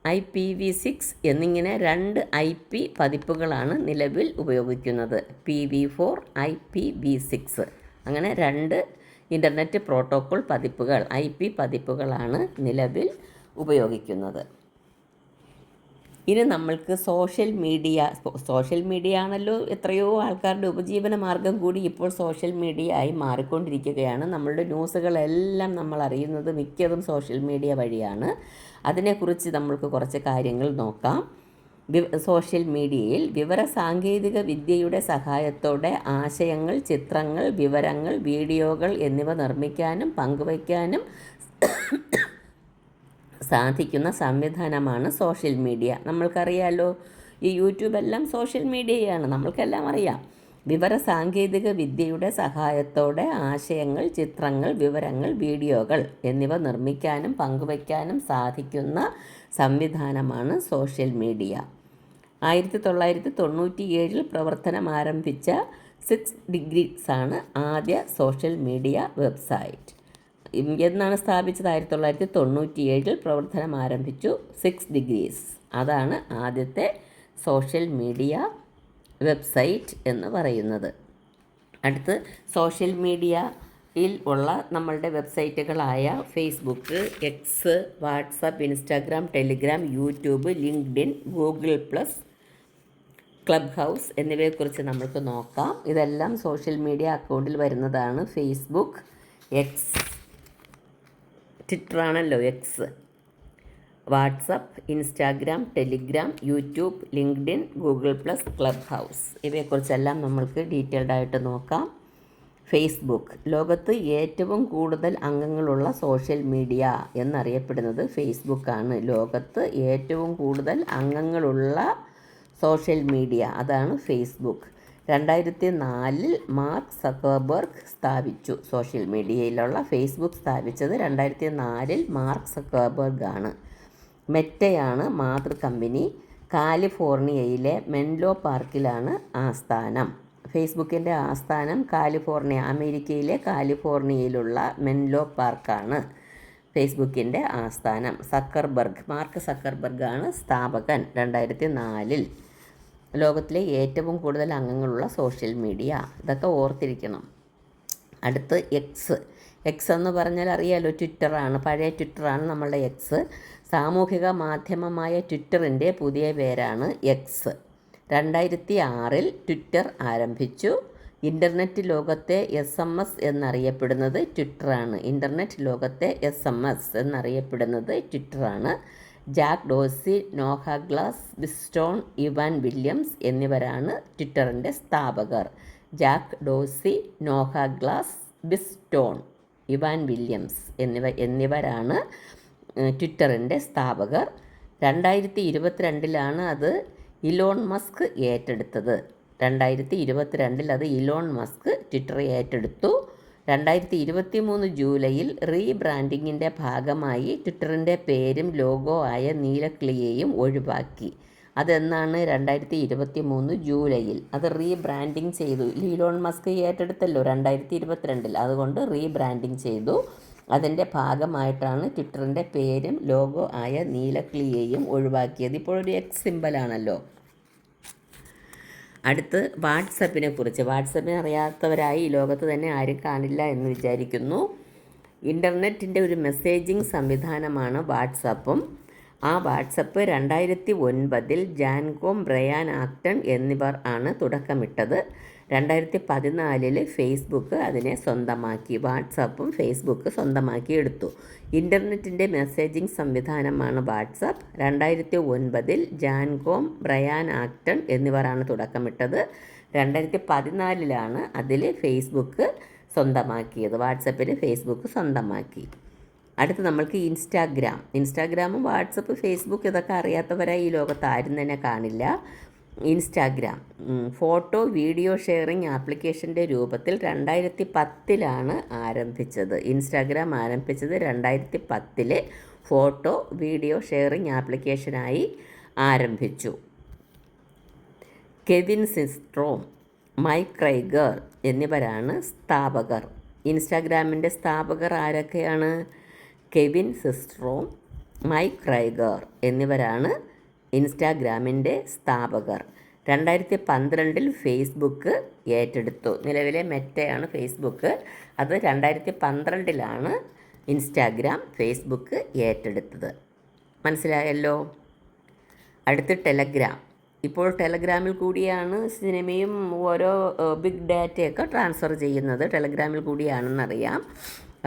IPv6 എന്നിങ്ങനെ 2 IP പതിപ്പുകളാണ് നിലവിൽ ഉപയോഗിക്കുന്നത്. PV4, IPv6 അങ്ങനെ 2 ഇൻ്റർനെറ്റ് പ്രോട്ടോകോൾ പതിപ്പുകൾ, IP പതിപ്പുകളാണ് നിലവിൽ ഉപയോഗിക്കുന്നത്. ഇനി നമ്മൾക്ക് സോഷ്യൽ മീഡിയ ആണല്ലോ എത്രയോ ആൾക്കാരുടെ ഉപജീവന മാർഗം കൂടി ഇപ്പോൾ സോഷ്യൽ മീഡിയ ആയി മാറിക്കൊണ്ടിരിക്കുകയാണ്. നമ്മളുടെ ന്യൂസുകളെല്ലാം നമ്മൾ അറിയുന്നത് മിക്കതും സോഷ്യൽ മീഡിയ വഴിയാണ്. അതിനെക്കുറിച്ച് നമ്മൾക്ക് കുറച്ച് കാര്യങ്ങൾ നോക്കാം. സോഷ്യൽ മീഡിയയിൽ വിവരസാങ്കേതിക വിദ്യയുടെ സഹായത്തോടെ ആശയങ്ങൾ, ചിത്രങ്ങൾ, വിവരങ്ങൾ, വീഡിയോകൾ എന്നിവ നിർമ്മിക്കാനും പങ്കുവയ്ക്കാനും സാധിക്കുന്ന സംവിധാനമാണ് സോഷ്യൽ മീഡിയ. നമ്മൾക്കറിയാമല്ലോ, ഈ യൂട്യൂബെല്ലാം സോഷ്യൽ മീഡിയയാണ്, നമ്മൾക്കെല്ലാം അറിയാം. വിവരസാങ്കേതിക വിദ്യയുടെ സഹായത്തോടെ ആശയങ്ങൾ, ചിത്രങ്ങൾ, വിവരങ്ങൾ, വീഡിയോകൾ എന്നിവ നിർമ്മിക്കാനും പങ്കുവയ്ക്കാനും സാധിക്കുന്ന സംവിധാനമാണ് സോഷ്യൽ മീഡിയ. 1997 പ്രവർത്തനം ആരംഭിച്ച 6 Degrees ആണ് ആദ്യ സോഷ്യൽ മീഡിയ വെബ്സൈറ്റ്. എന്നാണ് സ്ഥാപിച്ചത്? 1997 പ്രവർത്തനം ആരംഭിച്ചു 6 Degrees. അതാണ് ആദ്യത്തെ സോഷ്യൽ മീഡിയ വെബ്സൈറ്റ് എന്ന് പറയുന്നത്. അടുത്ത് സോഷ്യൽ മീഡിയയിൽ ഉള്ള നമ്മളുടെ വെബ്സൈറ്റുകളായ Facebook, X, WhatsApp, Instagram, Telegram, YouTube, LinkedIn, Google Plus, Clubhouse എന്നിവയെക്കുറിച്ച് നമുക്ക് നോക്കാം. ഇതെല്ലാം സോഷ്യൽ മീഡിയ അക്കൗണ്ടിൽ വരുന്നതാണ്. ഫേസ്ബുക്ക്, എക്സ്, ട്വിറ്ററാണല്ലോ X, WhatsApp, Instagram, Telegram, YouTube, LinkedIn, Google Plus, Clubhouse ഇവയെക്കുറിച്ചെല്ലാം നമ്മൾക്ക് ഡീറ്റെയിൽഡ് ആയിട്ട് നോക്കാം. ഫേസ്ബുക്ക് ലോകത്ത് ഏറ്റവും കൂടുതൽ അംഗങ്ങളുള്ള സോഷ്യൽ മീഡിയ എന്നറിയപ്പെടുന്നത് ഫേസ്ബുക്കാണ്. ലോകത്ത് ഏറ്റവും കൂടുതൽ അംഗങ്ങളുള്ള സോഷ്യൽ മീഡിയ, അതാണ് ഫേസ്ബുക്ക്. 2004 മാർക്ക് സക്കർബർഗ് സ്ഥാപിച്ചു. സോഷ്യൽ മീഡിയയിലുള്ള ഫേസ്ബുക്ക് സ്ഥാപിച്ചത് 2004 മാർക്ക് സക്കർബർഗ് ആണ്. മെറ്റയാണ് മാതൃ കമ്പനി. കാലിഫോർണിയയിലെ മെൻലോ പാർക്കിലാണ് ആസ്ഥാനം. ഫേസ്ബുക്കിൻ്റെ ആസ്ഥാനം കാലിഫോർണിയ, അമേരിക്കയിലെ കാലിഫോർണിയയിലുള്ള മെൻലോ പാർക്കാണ്. ഫേസ്ബുക്കിൻ്റെ ആസ്ഥാനം. മാർക്ക് സക്കർബർഗാണ് സ്ഥാപകൻ. 2004 ലോകത്തിലെ ഏറ്റവും കൂടുതൽ അംഗങ്ങളുള്ള സോഷ്യൽ മീഡിയ. ഇതൊക്കെ ഓർത്തിരിക്കണം. അടുത്ത് എക്സ് എന്ന് പറഞ്ഞാൽ അറിയാലോ, ട്വിറ്ററാണ്. പഴയ ട്വിറ്ററാണ് നമ്മളുടെ എക്സ്. സാമൂഹിക മാധ്യമമായ ട്വിറ്ററിൻ്റെ പുതിയ പേരാണ് എക്സ്. 2006 ട്വിറ്റർ ആരംഭിച്ചു. ഇൻ്റർനെറ്റ് ലോകത്തെ SMS എന്നറിയപ്പെടുന്നത് ട്വിറ്ററാണ്. ഇൻ്റർനെറ്റ് ലോകത്തെ SMS എന്നറിയപ്പെടുന്നത് ട്വിറ്ററാണ്. Jack Dorsey, Noah Glass, Biz Stone, Evan Williams എന്നിവരാണ് ട്വിറ്ററിൻ്റെ സ്ഥാപകർ. Jack Dorsey, Noah Glass, Biz Stone, Evan Williams എന്നിവരാണ് ട്വിറ്ററിൻ്റെ സ്ഥാപകർ. 2022 അത് ഇലോൺ മസ്ക് ഏറ്റെടുത്തത്. 2022 അത് ഇലോൺ മസ്ക് ട്വിറ്റർ ഏറ്റെടുത്തു. 2023 ജൂലൈയിൽ റീബ്രാൻഡിങ്ങിൻ്റെ ഭാഗമായി ട്വിറ്ററിൻ്റെ പേരും ലോഗോ ആയ നീലക്കിളിയെയും ഒഴിവാക്കി. അതെന്നാണ്? 2023 ജൂലൈയിൽ അത് റീബ്രാൻഡിങ് ചെയ്തു. ഇലോൺ മസ്ക് ഏറ്റെടുത്തല്ലോ 2022. അതുകൊണ്ട് റീബ്രാൻഡിങ് ചെയ്തു. അതിൻ്റെ ഭാഗമായിട്ടാണ് ട്വിറ്ററിൻ്റെ പേരും ലോഗോ ആയ നീലക്കിളിയെയും ഒഴിവാക്കിയത്. ഇപ്പോൾ ഒരു എക്സ് സിമ്പലാണല്ലോ. അടുത്ത് വാട്സപ്പിനെ കുറിച്ച്. വാട്സപ്പിനെ അറിയാത്തവരായി ഈ ലോകത്ത് തന്നെ ആരും കാണില്ല എന്ന് വിചാരിക്കുന്നു. ഇൻ്റർനെറ്റിൻ്റെ ഒരു മെസ്സേജിങ് സംവിധാനമാണ് വാട്സപ്പും. ആ വാട്സപ്പ് 2009 ജാൻകോം, ബ്രയാൻ ആക്ടൺ എന്നിവർ ആണ് തുടക്കമിട്ടത്. 2014 ഫേസ്ബുക്ക് അതിനെ സ്വന്തമാക്കി. വാട്സപ്പും ഫേസ്ബുക്ക് സ്വന്തമാക്കി എടുത്തു. ഇൻ്റർനെറ്റിൻ്റെ മെസ്സേജിംഗ് സംവിധാനമാണ് വാട്സപ്പ്. 2009 ജാൻകോം, ബ്രയാൻ ആക്ടൺ എന്നിവരാണ് തുടക്കമിട്ടത്. 2014 അതിൽ ഫേസ്ബുക്ക് സ്വന്തമാക്കിയത്. വാട്സപ്പിൽ ഫേസ്ബുക്ക് സ്വന്തമാക്കി. അടുത്ത് നമ്മൾക്ക് ഇൻസ്റ്റാഗ്രാമും വാട്സപ്പ്, ഫേസ്ബുക്ക് ഇതൊക്കെ അറിയാത്തവരായി ഈ ലോകത്ത് ആരും തന്നെ കാണില്ല. ഇൻസ്റ്റാഗ്രാം ഫോട്ടോ വീഡിയോ ഷെയറിംഗ് ആപ്ലിക്കേഷൻ്റെ രൂപത്തിൽ 2010 ആരംഭിച്ചത്. ഇൻസ്റ്റാഗ്രാം ആരംഭിച്ചത് 2010 ഫോട്ടോ വീഡിയോ ഷെയറിംഗ് ആപ്ലിക്കേഷനായി ആരംഭിച്ചു. കെവിൻ സിസ്ട്രോം, മൈക്ക് ക്രൈഗർ എന്നിവരാണ് സ്ഥാപകർ. ഇൻസ്റ്റാഗ്രാമിൻ്റെ സ്ഥാപകർ ആരൊക്കെയാണ്? കെവിൻ സിസ്ട്രോം, മൈക്ക് ക്രൈഗർ എന്നിവരാണ് ഇൻസ്റ്റാഗ്രാമിൻ്റെ സ്ഥാപകർ. 2012 ഫേസ്ബുക്ക് ഏറ്റെടുത്തു. നിലവിലെ മെറ്റയാണ് ഫേസ്ബുക്ക്. അത് 2012 ഇൻസ്റ്റാഗ്രാം ഫേസ്ബുക്ക് ഏറ്റെടുത്തത്. മനസ്സിലായല്ലോ. അടുത്ത് ടെലഗ്രാം. ഇപ്പോൾ ടെലഗ്രാമിൽ കൂടിയാണ് സിനിമയും ഓരോ ബിഗ് ഡാറ്റയൊക്കെ ട്രാൻസ്ഫർ ചെയ്യുന്നത്. ടെലഗ്രാമിൽ കൂടിയാണെന്നറിയാം.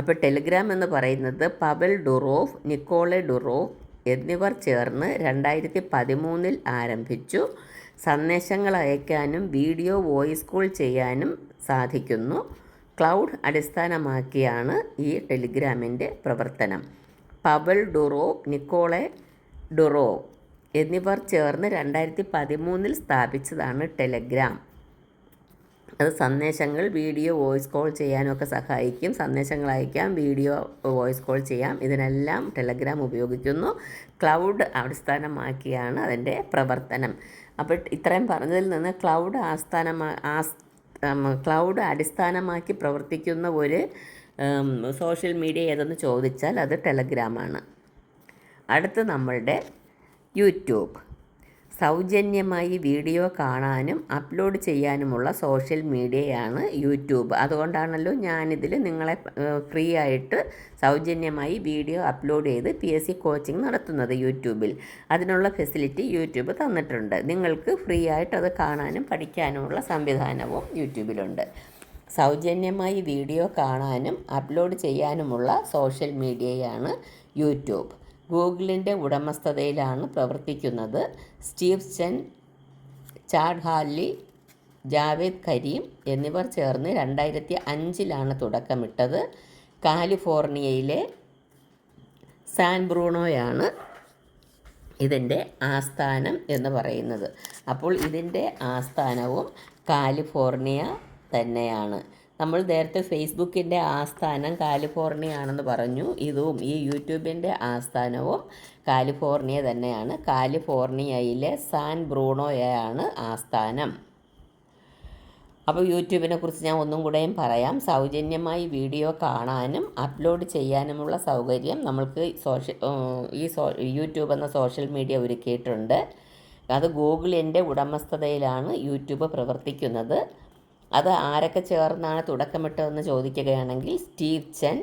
അപ്പോൾ ടെലഗ്രാം എന്ന് പറയുന്നത് പവൽ ഡുറോവ്, നിക്കോളെ ഡുറോവ് എന്നിവർ ചേർന്ന് 2013 ആരംഭിച്ചു. സന്ദേശങ്ങൾ അയക്കാനും വീഡിയോ വോയിസ് കോൾ ചെയ്യാനും സാധിക്കുന്നു. ക്ലൗഡ് അടിസ്ഥാനമാക്കിയാണ് ഈ ടെലിഗ്രാമിൻ്റെ പ്രവർത്തനം. പവൽ ഡുറോവ്, നിക്കോളെ ഡുറോവ് എന്നിവർ ചേർന്ന് 2013 സ്ഥാപിച്ചതാണ് ടെലഗ്രാം. അത് സന്ദേശങ്ങൾ വീഡിയോ വോയിസ് കോൾ ചെയ്യാനൊക്കെ സഹായിക്കും. സന്ദേശങ്ങൾ അയക്കാം, വീഡിയോ വോയിസ് കോൾ ചെയ്യാം. ഇതിനെല്ലാം ടെലഗ്രാം ഉപയോഗിക്കുന്നു. ക്ലൗഡ് അടിസ്ഥാനമാക്കിയാണ് അതിൻ്റെ പ്രവർത്തനം. അപ്പോൾ ഇത്രയും പറഞ്ഞതിൽ നിന്ന് ക്ലൗഡ് അടിസ്ഥാനമാക്കി പ്രവർത്തിക്കുന്ന ഒരു സോഷ്യൽ മീഡിയ ഏതെന്ന് ചോദിച്ചാൽ അത് ടെലഗ്രാമാണ്. അടുത്ത് നമ്മളുടെ യൂട്യൂബ്. സൗജന്യമായി വീഡിയോ കാണാനും അപ്ലോഡ് ചെയ്യാനുമുള്ള സോഷ്യൽ മീഡിയയാണ് യൂട്യൂബ്. അതുകൊണ്ടാണല്ലോ ഞാനിതിൽ നിങ്ങളെ ഫ്രീ ആയിട്ട് സൗജന്യമായി വീഡിയോ അപ്ലോഡ് ചെയ്ത് PSC കോച്ചിങ് നടത്തുന്നത് യൂട്യൂബിൽ. അതിനുള്ള ഫെസിലിറ്റി യൂട്യൂബ് തന്നിട്ടുണ്ട്. നിങ്ങൾക്ക് ഫ്രീ ആയിട്ട് അത് കാണാനും പഠിക്കാനുമുള്ള സംവിധാനവും യൂട്യൂബിലുണ്ട്. സൗജന്യമായി വീഡിയോ കാണാനും അപ്ലോഡ് ചെയ്യാനുമുള്ള സോഷ്യൽ മീഡിയയാണ് യൂട്യൂബ്. ഗൂഗിളിൻ്റെ ഉടമസ്ഥതയിലാണ് പ്രവർത്തിക്കുന്നത്. Steve Chen, Chad Hurley, Jawed Karim എന്നിവർ ചേർന്ന് 2005 തുടക്കമിട്ടത്. കാലിഫോർണിയയിലെ സാൻ ബ്രൂണോയാണ് ഇതിൻ്റെ ആസ്ഥാനം എന്ന് പറയുന്നത്. അപ്പോൾ ഇതിൻ്റെ ആസ്ഥാനവും കാലിഫോർണിയ തന്നെയാണ്. നമ്മൾ നേരത്തെ ഫേസ്ബുക്കിൻ്റെ ആസ്ഥാനം കാലിഫോർണിയ ആണെന്ന് പറഞ്ഞു. ഈ യൂട്യൂബിൻ്റെ ആസ്ഥാനവും കാലിഫോർണിയ തന്നെയാണ്. കാലിഫോർണിയയിലെ സാൻ ബ്രൂണോയാണ് ആസ്ഥാനം. അപ്പോൾ യൂട്യൂബിനെ കുറിച്ച് ഞാൻ ഒന്നും കൂടെയും പറയാം. സൗജന്യമായി വീഡിയോ കാണാനും അപ്ലോഡ് ചെയ്യാനുമുള്ള സൗകര്യം നമ്മൾക്ക് യൂട്യൂബ് എന്ന സോഷ്യൽ മീഡിയ ഒരുക്കിയിട്ടുണ്ട്. അത് ഗൂഗിളിൻ്റെ ഉടമസ്ഥതയിലാണ് യൂട്യൂബ് പ്രവർത്തിക്കുന്നത്. അത് ആരൊക്കെ ചേർന്നാണ് തുടക്കമിട്ടതെന്ന് ചോദിക്കുകയാണെങ്കിൽ Steve Chen,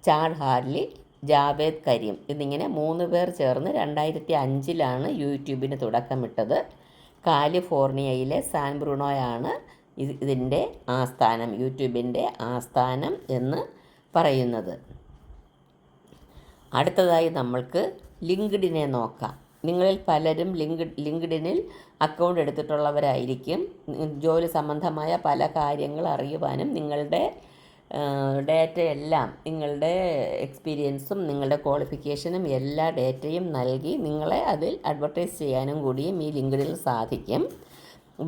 Chad Hurley, Jawed Karim എന്നിങ്ങനെ 3 പേർ ചേർന്ന് 2005 യൂട്യൂബിന് തുടക്കമിട്ടത്. കാലിഫോർണിയയിലെ സാൻ ബ്രൂണോയാണ് ഇതിൻ്റെ ആസ്ഥാനം, യൂട്യൂബിൻ്റെ ആസ്ഥാനം എന്ന് പറയുന്നത്. അടുത്തതായി നമ്മൾക്ക് ലിങ്ക്ഡിനെ നോക്കാം. നിങ്ങളിൽ പലരും ലിങ്ക്ഡിനിൽ അക്കൗണ്ട് എടുത്തിട്ടുള്ളവരായിരിക്കും. ജോലി സംബന്ധമായ പല കാര്യങ്ങൾ അറിയുവാനും നിങ്ങളുടെ ഡേറ്റയെല്ലാം, നിങ്ങളുടെ എക്സ്പീരിയൻസും നിങ്ങളുടെ ക്വാളിഫിക്കേഷനും എല്ലാ ഡേറ്റയും നൽകി നിങ്ങളെ അതിൽ അഡ്വർടൈസ് ചെയ്യാനും കൂടിയും ഈ ലിങ്ക്ഡിനിൽ സാധിക്കും.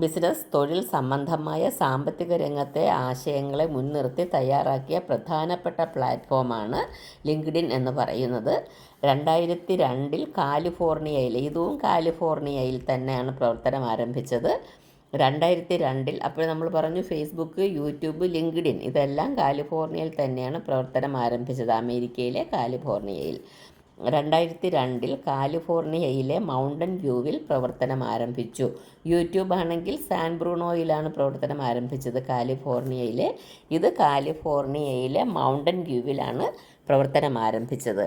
ബിസിനസ്, തൊഴിൽ സംബന്ധമായ സാമ്പത്തിക രംഗത്തെ ആശയങ്ങളെ മുൻനിർത്തി തയ്യാറാക്കിയ പ്രധാനപ്പെട്ട പ്ലാറ്റ്ഫോമാണ് ലിങ്ക്ഡിൻ എന്ന് പറയുന്നത്. 2002 കാലിഫോർണിയയിൽ തന്നെയാണ് പ്രവർത്തനം ആരംഭിച്ചത്. 2002 അപ്പോൾ നമ്മൾ പറഞ്ഞു ഫേസ്ബുക്ക്, യൂട്യൂബ്, ലിങ്ക്ഡിൻ ഇതെല്ലാം കാലിഫോർണിയയിൽ തന്നെയാണ് പ്രവർത്തനം ആരംഭിച്ചത്, അമേരിക്കയിലെ കാലിഫോർണിയയിൽ. 2002 കാലിഫോർണിയയിലെ മൗണ്ടൻ വ്യൂവിൽ പ്രവർത്തനം ആരംഭിച്ചു. യൂട്യൂബ് ആണെങ്കിൽ സാൻ ബ്രൂണോയിലാണ് പ്രവർത്തനം ആരംഭിച്ചത്, കാലിഫോർണിയയിലെ. ഇത് കാലിഫോർണിയയിലെ മൗണ്ടൻ വ്യൂവിലാണ് പ്രവർത്തനം ആരംഭിച്ചത്.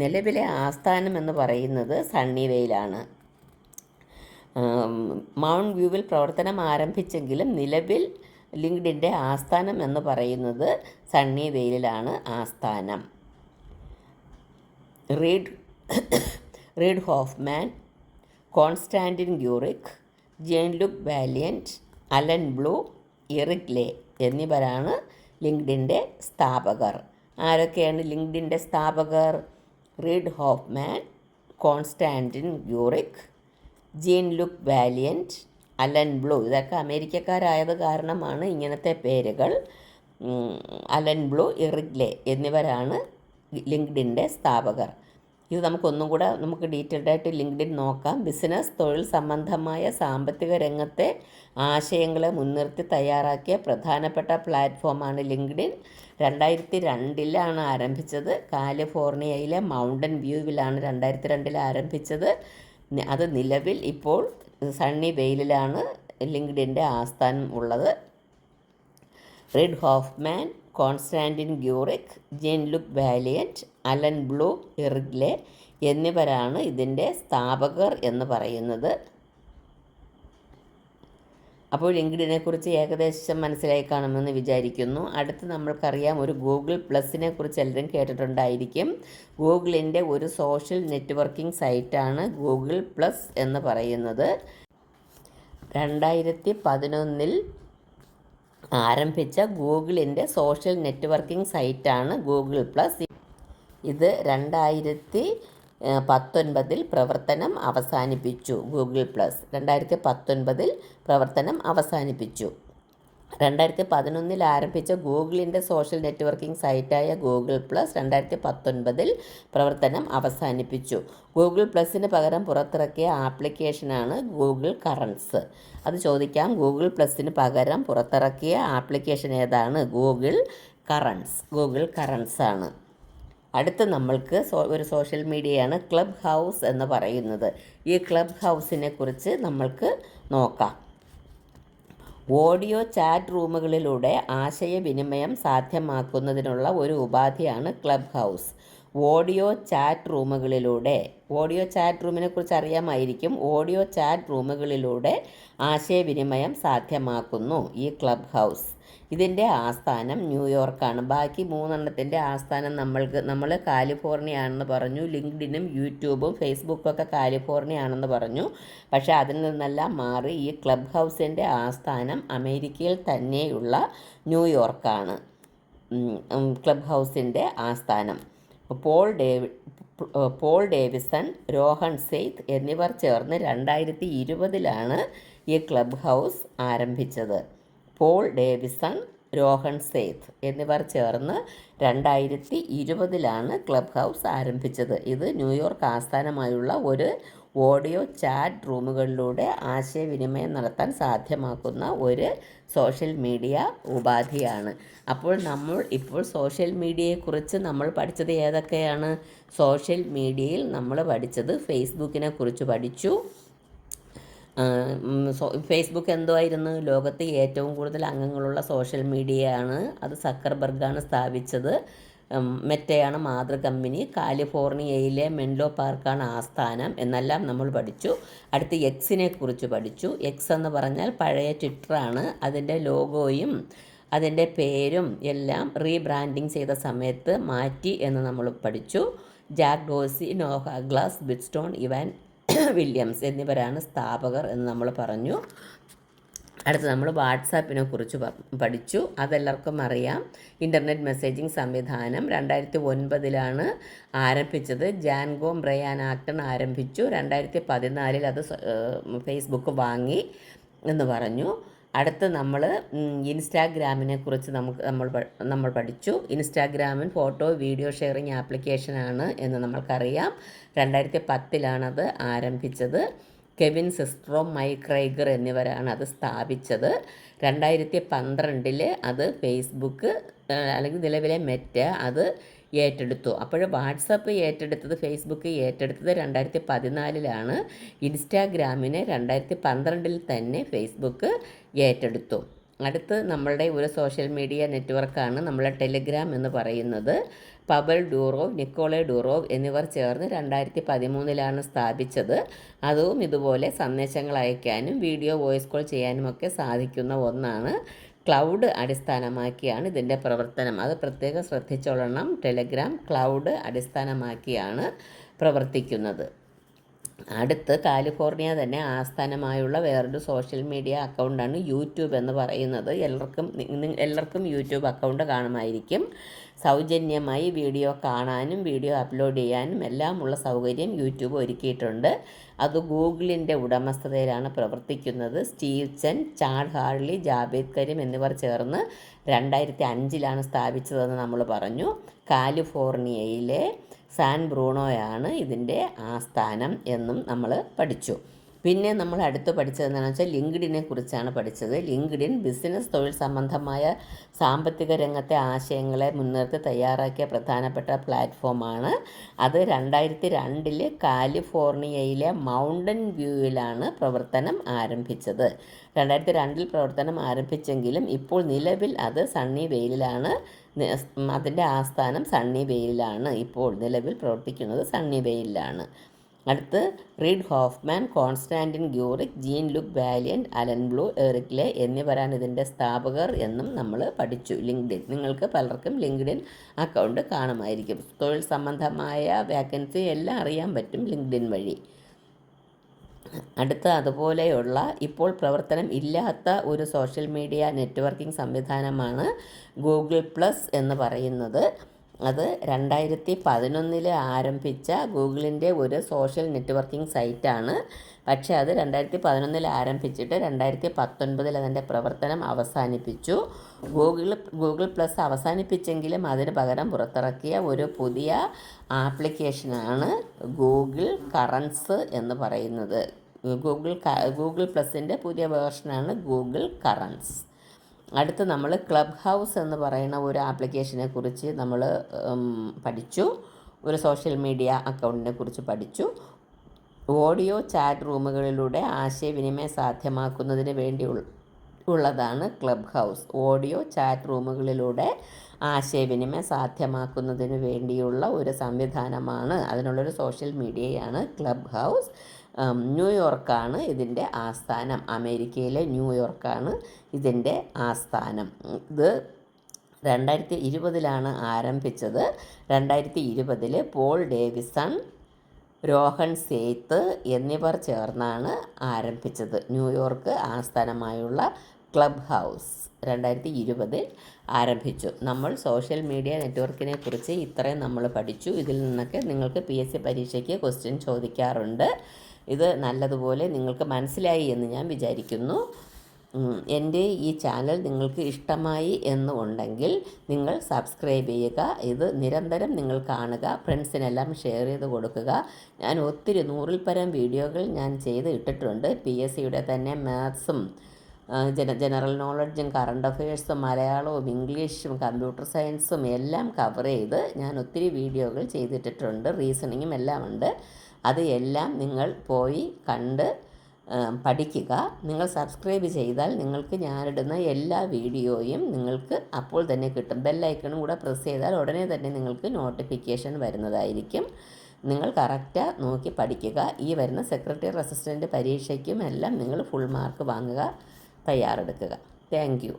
നിലവിലെ ആസ്ഥാനം എന്ന് പറയുന്നത് സണ്ണിവെയിലാണ്. മൗണ്ട് വ്യൂവിൽ പ്രവർത്തനം ആരംഭിച്ചെങ്കിലും നിലവിൽ ലിങ്ക്ഡിൻ്റെ ആസ്ഥാനം എന്ന് പറയുന്നത് സണ്ണിവെയിലാണ് ആസ്ഥാനം. Reid Hoffman, Konstantin Guericke, Jean Luc Vaillant, Allen Blue, Eric Ly എന്നിവരാണ് ലിങ്ക്ഡിൻ്റെ സ്ഥാപകർ. ആരൊക്കെയാണ് ലിങ്ക്ഡിൻ്റെ സ്ഥാപകർ? Reid Hoffman, Konstantin Guericke, Jean Luc Vaillant, Allen Blue. ഇതൊക്കെ അമേരിക്കക്കാരായത് കാരണമാണ് ഇങ്ങനത്തെ പേരുകൾ. അലൻ ബ്ലൂ, എറിക് ലേ എന്നിവരാണ് ലിങ്ക്ഡിൻ്റെ സ്ഥാപകർ. ഇത് നമുക്ക് ഡീറ്റെയിൽഡായിട്ട് ലിങ്ക്ഡിൻ നോക്കാം. ബിസിനസ്, തൊഴിൽ സംബന്ധമായ സാമ്പത്തിക രംഗത്തെ ആശയങ്ങളെ മുൻനിർത്തി തയ്യാറാക്കിയ പ്രധാനപ്പെട്ട പ്ലാറ്റ്ഫോമാണ് ലിങ്ക്ഡിൻ. 2002 ആരംഭിച്ചത്. കാലിഫോർണിയയിലെ മൗണ്ടൻ വ്യൂവിലാണ് 2002 ആരംഭിച്ചത്. അത് നിലവിൽ ഇപ്പോൾ സണ്ണി വെയിലിലാണ് ലിങ്ക്ഡിൻ്റെ ആസ്ഥാനം ഉള്ളത്. Reid Hoffman, Konstantin Guericke, Jean Luc Vaillant, Allen Blue, Eric Ly എന്നിവരാണ് ഇതിൻ്റെ സ്ഥാപകർ എന്ന് പറയുന്നത്. അപ്പോൾ ലിങ്ക്ഡിനെക്കുറിച്ച് ഏകദേശം മനസ്സിലായി കാണുമെന്ന് വിചാരിക്കുന്നു. അടുത്ത് നമ്മൾക്കറിയാം ഒരു ഗൂഗിൾ പ്ലസിനെ കുറിച്ച് എല്ലാവരും കേട്ടിട്ടുണ്ടായിരിക്കും. ഗൂഗിളിൻ്റെ ഒരു സോഷ്യൽ നെറ്റ്വർക്കിംഗ് സൈറ്റാണ് ഗൂഗിൾ പ്ലസ് എന്ന് പറയുന്നത്. 2011 ആരംഭിച്ച ഗൂഗിളിൻ്റെ സോഷ്യൽ നെറ്റ്വർക്കിംഗ് സൈറ്റാണ് ഗൂഗിൾ പ്ലസ്. ഇത് 2019 പ്രവർത്തനം അവസാനിപ്പിച്ചു. ഗൂഗിൾ പ്ലസ് 2019 പ്രവർത്തനം അവസാനിപ്പിച്ചു. 2011 ആരംഭിച്ച ഗൂഗിളിൻ്റെ സോഷ്യൽ നെറ്റ്വർക്കിംഗ് സൈറ്റായ ഗൂഗിൾ പ്ലസ് 2019 പ്രവർത്തനം അവസാനിപ്പിച്ചു. ഗൂഗിൾ പ്ലസിന് പകരം പുറത്തിറക്കിയ ആപ്ലിക്കേഷനാണ് ഗൂഗിൾ കറൻസ്. അത് ചോദിക്കാം. ഗൂഗിൾ പ്ലസിന് പകരം പുറത്തിറക്കിയ ആപ്ലിക്കേഷൻ ഏതാണ്? ഗൂഗിൾ കറൻസ് ആണ്. അടുത്ത് നമ്മൾക്ക് ഒരു സോഷ്യൽ മീഡിയയാണ് ക്ലബ് ഹൗസ് എന്ന് പറയുന്നത്. ഈ ക്ലബ് ഹൗസിനെ കുറിച്ച് നമ്മൾക്ക് നോക്കാം. ഓഡിയോ ചാറ്റ് റൂമുകളിലൂടെ ആശയവിനിമയം സാധ്യമാക്കുന്നതിനുള്ള ഒരു ഉപാധിയാണ് ക്ലബ് ഹൗസ്. ഓഡിയോ ചാറ്റ് റൂമിനെ കുറിച്ച് അറിയാമായിരിക്കും. ഓഡിയോ ചാറ്റ് റൂമുകളിലൂടെ ആശയവിനിമയം സാധ്യമാക്കുന്നു ഈ ക്ലബ് ഹൗസ്. ഇതിൻ്റെ ആസ്ഥാനം ന്യൂയോർക്കാണ്. ബാക്കി 3 ആസ്ഥാനം നമ്മൾ കാലിഫോർണിയ ആണെന്ന് പറഞ്ഞു. ലിങ്ക്ഡിനും യൂട്യൂബും ഫേസ്ബുക്കൊക്കെ കാലിഫോർണിയ ആണെന്ന് പറഞ്ഞു. പക്ഷേ അതിൽ നിന്നെല്ലാം മാറി ഈ ക്ലബ് ഹൗസിൻ്റെ ആസ്ഥാനം അമേരിക്കയിൽ തന്നെയുള്ള ന്യൂയോർക്കാണ്. ക്ലബ് ഹൗസിൻ്റെ ആസ്ഥാനം പോൾ ഡേവിസൺ, രോഹൺ സെയ്ത്ത് എന്നിവർ ചേർന്ന് 2020 ഈ ക്ലബ് ഹൗസ് ആരംഭിച്ചത്. പോൾ ഡേവിസൺ, രോഹൺ സെയ്ത്ത് എന്നിവർ ചേർന്ന് 2020 ക്ലബ് ഹൗസ് ആരംഭിച്ചത്. ഇത് ന്യൂയോർക്ക് ആസ്ഥാനമായുള്ള ഒരു ഓഡിയോ ചാറ്റ് റൂമുകളിലൂടെ ആശയവിനിമയം നടത്താൻ സാധ്യമാക്കുന്ന ഒരു സോഷ്യൽ മീഡിയ ഉപാധിയാണ്. അപ്പോൾ ഇപ്പോൾ സോഷ്യൽ മീഡിയയെക്കുറിച്ച് നമ്മൾ പഠിച്ചത് ഏതൊക്കെയാണ്? സോഷ്യൽ മീഡിയയിൽ നമ്മൾ പഠിച്ചത് ഫേസ്ബുക്കിനെ കുറിച്ച് പഠിച്ചു. ഫേസ്ബുക്ക് എന്തുമായിരുന്നു? ലോകത്ത് ഏറ്റവും കൂടുതൽ അംഗങ്ങളുള്ള സോഷ്യൽ മീഡിയയാണ്. അത് സക്കർബർഗാണ് സ്ഥാപിച്ചത്. മെറ്റയാണ് മാതൃ കമ്പനി. കാലിഫോർണിയയിലെ മെൻലോ പാർക്കാണ് ആസ്ഥാനം എന്നെല്ലാം നമ്മൾ പഠിച്ചു. അടുത്ത് എക്സിനെ കുറിച്ച് പഠിച്ചു. എക്സ് എന്ന് പറഞ്ഞാൽ പഴയ ട്വിറ്ററാണ്. അതിൻ്റെ ലോഗോയും അതിൻ്റെ പേരും എല്ലാം റീബ്രാൻഡിങ് ചെയ്ത സമയത്ത് മാറ്റി എന്ന് നമ്മൾ പഠിച്ചു. Jack Dorsey, Noah Glass, Biz Stone, Evan Williams എന്നിവരാണ് സ്ഥാപകർ എന്ന് നമ്മൾ പറഞ്ഞു. അടുത്ത് നമ്മൾ വാട്സാപ്പിനെ കുറിച്ച് പഠിച്ചു. അതെല്ലാവർക്കും അറിയാം. ഇൻ്റർനെറ്റ് മെസ്സേജിംഗ് സംവിധാനം 2009 ആരംഭിച്ചത്. ജാൻഗോ ബ്രയാൻ ആക്ടൺ ആരംഭിച്ചു. 2014 അത് ഫേസ്ബുക്ക് വാങ്ങി എന്ന് പറഞ്ഞു. അടുത്ത് നമ്മൾ ഇൻസ്റ്റാഗ്രാമിനെ കുറിച്ച് നമ്മൾ പഠിച്ചു. ഇൻസ്റ്റാഗ്രാമിൽ ഫോട്ടോ വീഡിയോ ഷെയറിംഗ് ആപ്ലിക്കേഷനാണ് എന്ന് നമ്മൾക്കറിയാം. 2010 അത് ആരംഭിച്ചത്. കെവിൻ സിസ്ട്രോ, മൈക്ക് റൈഗർ എന്നിവരാണ് അത് സ്ഥാപിച്ചത്. 2012 അത് ഫേസ്ബുക്ക് അല്ലെങ്കിൽ നിലവിലെ മെറ്റ അത് ഏറ്റെടുത്തു. അപ്പോൾ വാട്സപ്പ് ഏറ്റെടുത്തത്, ഫേസ്ബുക്ക് ഏറ്റെടുത്തത് 2014 ഇൻസ്റ്റാഗ്രാമിനെ 2012 തന്നെ ഫേസ്ബുക്ക് ഏറ്റെടുത്തു. അടുത്ത് നമ്മളുടെ ഒരു സോഷ്യൽ മീഡിയ നെറ്റ്വർക്കാണ് നമ്മളെ ടെലിഗ്രാം എന്ന് പറയുന്നത്. പവൽ ഡൂറോവ്, നിക്കോളെ ഡൂറോവ് എന്നിവർ ചേർന്ന് 2013 സ്ഥാപിച്ചത്. അതും ഇതുപോലെ സന്ദേശങ്ങൾ അയക്കാനും വീഡിയോ വോയിസ് കോൾ ചെയ്യാനുമൊക്കെ സാധിക്കുന്ന ഒന്നാണ്. ക്ലൗഡ് അടിസ്ഥാനമാക്കിയാണ് ഇതിൻ്റെ പ്രവർത്തനം. അത് പ്രത്യേകം ശ്രദ്ധിച്ചോളണം. ടെലഗ്രാം ക്ലൗഡ് അടിസ്ഥാനമാക്കിയാണ് പ്രവർത്തിക്കുന്നത്. അടുത്ത് കാലിഫോർണിയ തന്നെ ആസ്ഥാനമായുള്ള വേറൊരു സോഷ്യൽ മീഡിയ അക്കൗണ്ടാണ് യൂട്യൂബ് എന്ന് പറയുന്നത്. എല്ലാവർക്കും യൂട്യൂബ് അക്കൗണ്ട് കാണുമായിരിക്കും. സൗജന്യമായി വീഡിയോ കാണാനും വീഡിയോ അപ്ലോഡ് ചെയ്യാനും എല്ലാമുള്ള സൗകര്യം യൂട്യൂബ് ഒരുക്കിയിട്ടുണ്ട്. അത് ഗൂഗിളിൻ്റെ ഉടമസ്ഥതയിലാണ് പ്രവർത്തിക്കുന്നത്. Steve Chen, Chad Hurley, Jawed Karim എന്നിവർ ചേർന്ന് 2005 സ്ഥാപിച്ചതെന്ന് നമ്മൾ പറഞ്ഞു. കാലിഫോർണിയയിലെ സാൻ ബ്രൂണോയാണ് ഇതിൻ്റെ ആസ്ഥാനം എന്നും നമ്മൾ പഠിച്ചു. പിന്നെ നമ്മൾ അടുത്ത് പഠിച്ചതെന്താണെന്ന് വെച്ചാൽ ലിങ്ക്ഡിനെ കുറിച്ചാണ് പഠിച്ചത്. ലിങ്ക്ഡിൻ ബിസിനസ്, തൊഴിൽ സംബന്ധമായ സാമ്പത്തിക രംഗത്തെ ആശയങ്ങളെ മുൻനിർത്തി തയ്യാറാക്കിയ പ്രധാനപ്പെട്ട പ്ലാറ്റ്ഫോമാണ്. അത് 2002 കാലിഫോർണിയയിലെ മൗണ്ടൻ വ്യൂവിലാണ് പ്രവർത്തനം ആരംഭിച്ചത്. 2002 പ്രവർത്തനം ആരംഭിച്ചെങ്കിലും ഇപ്പോൾ നിലവിൽ അത് സണ്ണി വെയിലാണ്. അതിൻ്റെ ആസ്ഥാനം സണ്ണി വെയിലാണ്. ഇപ്പോൾ നിലവിൽ പ്രവർത്തിക്കുന്നത് സണ്ണി വെയിലാണ്. അടുത്ത് Reid Hoffman, Konstantin Guericke, Jean Luc Vaillant, Allen Blue, Eric Ly എന്നിവരാണ് ഇതിൻ്റെ സ്ഥാപകർ എന്നും നമ്മൾ പഠിച്ചു. ലിങ്ക്ഡിൻ, നിങ്ങൾക്ക് പലർക്കും ലിങ്ക്ഡിൻ അക്കൗണ്ട് കാണുമായിരിക്കും. തൊഴിൽ സംബന്ധമായ വാക്കൻസി എല്ലാം അറിയാൻ പറ്റും ലിങ്ക്ഡിൻ വഴി. അടുത്ത അതുപോലെയുള്ള ഇപ്പോൾ പ്രവർത്തനം ഇല്ലാത്ത ഒരു സോഷ്യൽ മീഡിയ നെറ്റ്വർക്കിംഗ് സംവിധാനമാണ് ഗൂഗിൾ പ്ലസ് എന്ന് പറയുന്നത്. അത് 2011 ആരംഭിച്ച ഗൂഗിളിൻ്റെ ഒരു സോഷ്യൽ നെറ്റ്വർക്കിംഗ് സൈറ്റാണ്. പക്ഷേ അത് 2011 ആരംഭിച്ചിട്ട് 2019 അതിൻ്റെ പ്രവർത്തനം അവസാനിപ്പിച്ചു. ഗൂഗിൾ പ്ലസ് അവസാനിപ്പിച്ചെങ്കിലും അതിന് പകരം പുറത്തിറക്കിയ ഒരു പുതിയ ആപ്ലിക്കേഷനാണ് ഗൂഗിൾ കറൻസ് എന്ന് പറയുന്നത്. ഗൂഗിൾ പ്ലസിൻ്റെ പുതിയ വേർഷനാണ് ഗൂഗിൾ കറൻസ്. അടുത്ത് നമ്മൾ ക്ലബ് ഹൗസ് എന്ന് പറയുന്ന ഒരു ആപ്ലിക്കേഷനെ കുറിച്ച് നമ്മൾ പഠിച്ചു. ഒരു സോഷ്യൽ മീഡിയ അക്കൗണ്ടിനെ കുറിച്ച് പഠിച്ചു. ഓഡിയോ ചാറ്റ് റൂമുകളിലൂടെ ആശയവിനിമയം സാധ്യമാക്കുന്നതിന് വേണ്ടി ഉള്ളതാണ് ക്ലബ് ഹൗസ്. ഓഡിയോ ചാറ്റ് റൂമുകളിലൂടെ ആശയവിനിമയം സാധ്യമാക്കുന്നതിന് വേണ്ടിയുള്ള ഒരു സംവിധാനമാണ്. അതിനുള്ളൊരു സോഷ്യൽ മീഡിയയാണ് ക്ലബ് ഹൗസ്. ന്യൂയോർക്കാണ് ഇതിൻ്റെ ആസ്ഥാനം. അമേരിക്കയിലെ ന്യൂയോർക്കാണ് ഇതിൻ്റെ ആസ്ഥാനം. ഇത് 2020 ആരംഭിച്ചത്. 2020 പോൾ ഡേവിസൺ, രോഹൻ സെയ്ത്ത് എന്നിവർ ചേർന്നാണ് ആരംഭിച്ചത്. ന്യൂയോർക്ക് ആസ്ഥാനമായുള്ള ക്ലബ് ഹൗസ് 2020 ആരംഭിച്ചു. നമ്മൾ സോഷ്യൽ മീഡിയ നെറ്റ്വർക്കിനെ കുറിച്ച് ഇത്രയും നമ്മൾ പഠിച്ചു. ഇതിൽ നിന്നൊക്കെ നിങ്ങൾക്ക് PSC പരീക്ഷയ്ക്ക് ക്വസ്റ്റ്യൻ ചോദിക്കാറുണ്ട്. ഇത് നല്ലതുപോലെ നിങ്ങൾക്ക് മനസ്സിലായി എന്ന് ഞാൻ വിചാരിക്കുന്നു. എൻ്റെ ഈ ചാനൽ നിങ്ങൾക്ക് ഇഷ്ടമായി എന്നുണ്ടെങ്കിൽ നിങ്ങൾ സബ്സ്ക്രൈബ് ചെയ്യുക. ഇത് നിരന്തരം നിങ്ങൾ കാണുക, ഫ്രണ്ട്സിനെല്ലാം ഷെയർ ചെയ്ത് കൊടുക്കുക. ഞാൻ ഒത്തിരി 100-ൽ പരം വീഡിയോകൾ ഞാൻ ചെയ്ത് ഇട്ടിട്ടുണ്ട്. PSCയുടെ തന്നെ മാത്സും ജനറൽ നോളജും കറണ്ട് അഫയേഴ്സും മലയാളവും ഇംഗ്ലീഷും കമ്പ്യൂട്ടർ സയൻസും എല്ലാം കവർ ചെയ്ത് ഞാൻ ഒത്തിരി വീഡിയോകൾ ചെയ്തിട്ടിട്ടുണ്ട്. റീസണിങ്ങും എല്ലാം ഉണ്ട്. അത് എല്ലാം നിങ്ങൾ പോയി കണ്ട് പഠിക്കുക. നിങ്ങൾ സബ്സ്ക്രൈബ് ചെയ്താൽ നിങ്ങൾക്ക് ഞാനിടുന്ന എല്ലാ വീഡിയോയും നിങ്ങൾക്ക് അപ്പോൾ തന്നെ കിട്ടും. ബെല്ലൈക്കണും കൂടെ പ്രസ് ചെയ്താൽ ഉടനെ തന്നെ നിങ്ങൾക്ക് നോട്ടിഫിക്കേഷൻ വരുന്നതായിരിക്കും. നിങ്ങൾ കറക്റ്റ് നോക്കി പഠിക്കുക. ഈ വരുന്ന സെക്രട്ടറി അസിസ്റ്റൻ്റ് പരീക്ഷയ്ക്കും എല്ലാം നിങ്ങൾ ഫുൾ മാർക്ക് വാങ്ങുക, തയ്യാറെടുക്കുക. Thank you.